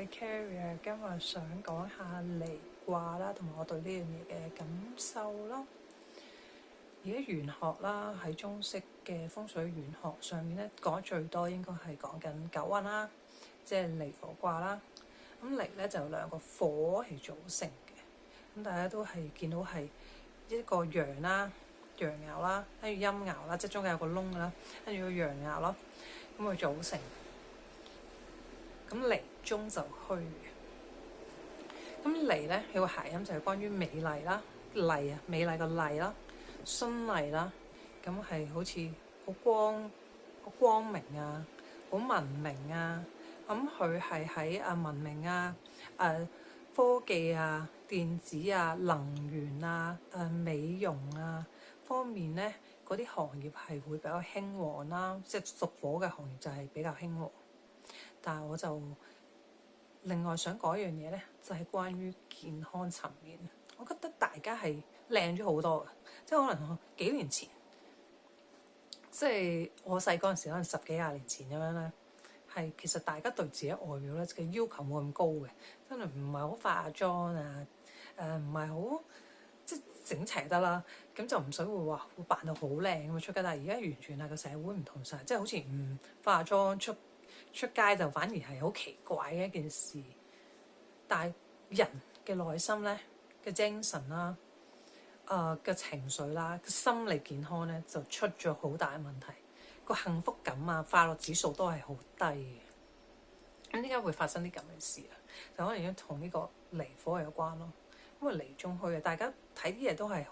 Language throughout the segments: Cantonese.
係 Carrie， 今日想講下離卦啦，同埋我對呢樣嘢嘅感受啦。而家玄學啦，喺中式嘅風水玄學上面咧，講得最多應該係講緊九運啦，即係離火卦啦。咁離咧就有兩個火係組成嘅，咁大家都係見到係一個陽啦、陽爻啦，跟住陰爻啦，即係中間有個窿啦，跟住個陽爻咯，咁佢組成。咁離中就虛嘅，咁離咧佢個諧音就係關於美麗啦，麗啊，美麗個麗啦，絢麗啦，咁係好似好光明啊，好文明啊，咁佢係喺文明啊、科技啊、電子啊、能源啊、美容啊方面咧，嗰啲行業係會比較興旺啦，即係屬火嘅行業就係比較興旺。但係我就另外想講一樣嘢咧，就係關於健康層面。我覺得大家係靚咗好多嘅，即係可能幾年前，即係我細嗰陣時，可能10幾20年前咁樣咧，係其實大家對自己外表咧嘅要求冇咁高嘅，真係唔係好化妝啊，唔係好即係整齊得啦，咁就唔使會扮到好靚咁樣出街。但係而家完全係個社會唔同晒，即係好似唔化妝出街就反而係好奇怪嘅一件事。但係人嘅內心咧嘅精神啦、嘅情緒啦、心理健康咧就出咗好大嘅問題，個幸福感啊、快樂指數都係好低嘅。咁點解會發生啲咁嘅事啊？就可能已經同呢個離火有關咯。因為離中虛啊，大家睇啲嘢都係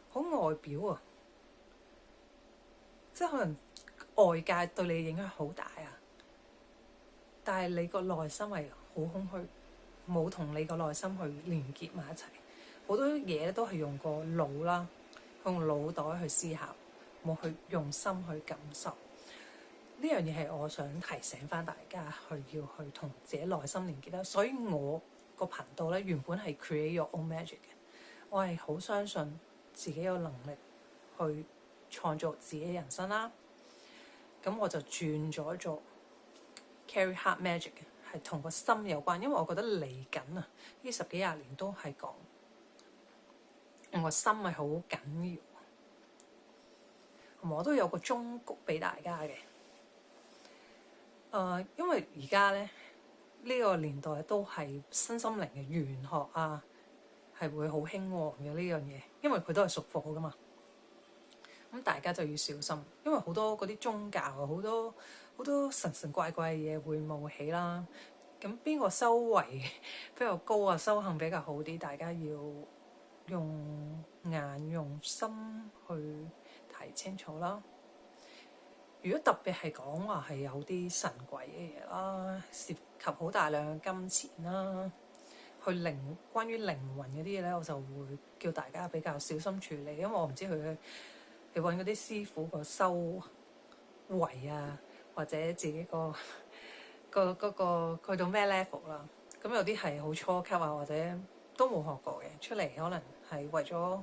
好外表啊，即係可能外界對你影響好大啊，但係你個內心係好空虛，冇同你個內心去連結埋一齊。好多嘢都係用個腦啦，用腦袋去思考，冇去用心去感受。呢樣嘢係我想提醒翻大家要去同自己內心連結啦。所以我個頻道咧原本係 create your own magic 嘅，我係好相信自己有能力去創造自己人生啦。咁我就轉咗做 Carrie Heart Magic 嘅，係同個心有關，因為我覺得嚟緊啊，呢10幾20年都係講我個心係好緊要。同埋我都有個忠告俾大家嘅。因為而家咧呢個年代都係身心靈嘅玄學啊，係會好興旺嘅呢樣嘢，因為佢都係屬火噶嘛。咁大家就要小心，因為好多嗰啲宗教啊，好多神神怪怪嘅嘢會冒起啦。咁邊個修為比較高啊，修行比較好啲，大家要用眼用心去睇清楚啦。如果特別係講話係有啲神鬼嘅嘢啦，涉及好大量嘅金錢啦，關於靈魂嗰啲嘢咧，我就會叫大家比較小心處理，因為我唔知佢揾嗰啲師傅個修為啊，或者自己個去到咩 level 啦。咁有啲係好初級啊，或者都冇學過嘅，出嚟可能係為咗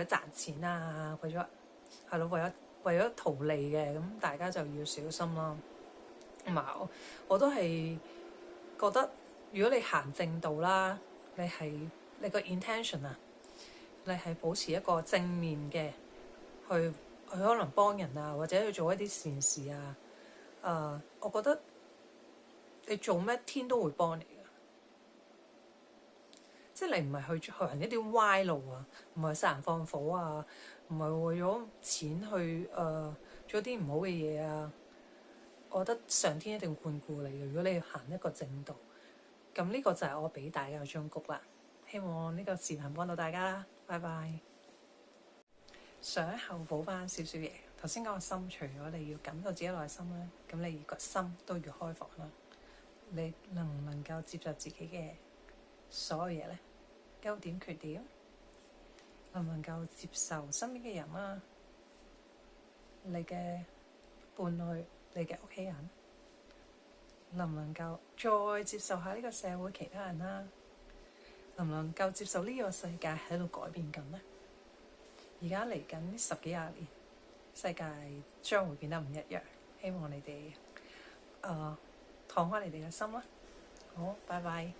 賺錢啊，為咗圖利嘅，咁大家就要小心啦。同埋我都係覺得，如果你行正道啦，你個 intention 啊，你係保持一個正面嘅，去可能幫人啊，或者去做一啲善事啊。我覺得你做咩天都會幫你嘅，即係你唔係去行一啲歪路啊，唔係殺人放火啊，唔係為咗錢去做啲唔好嘅嘢啊。我覺得上天一定會眷顧你嘅。如果你行一個正道，咁呢個就係我俾大家嘅忠告啦。希望呢個視頻幫到大家啦。拜拜。想後補翻少少嘢，頭先講個心，除咗你要感受自己內心啦，咁你個心都要開放啦。你能唔能夠接受自己嘅所有嘢咧？優點缺點，能唔能夠接受身邊嘅人啦？你嘅伴侶、你嘅屋企人，能唔能夠再接受下呢個社會其他人啦？能唔能夠接受呢個世界喺度改變緊呢？而家嚟緊呢10幾20年，世界將會變得唔一樣。希望你哋敞開你哋嘅心啦。好，拜拜。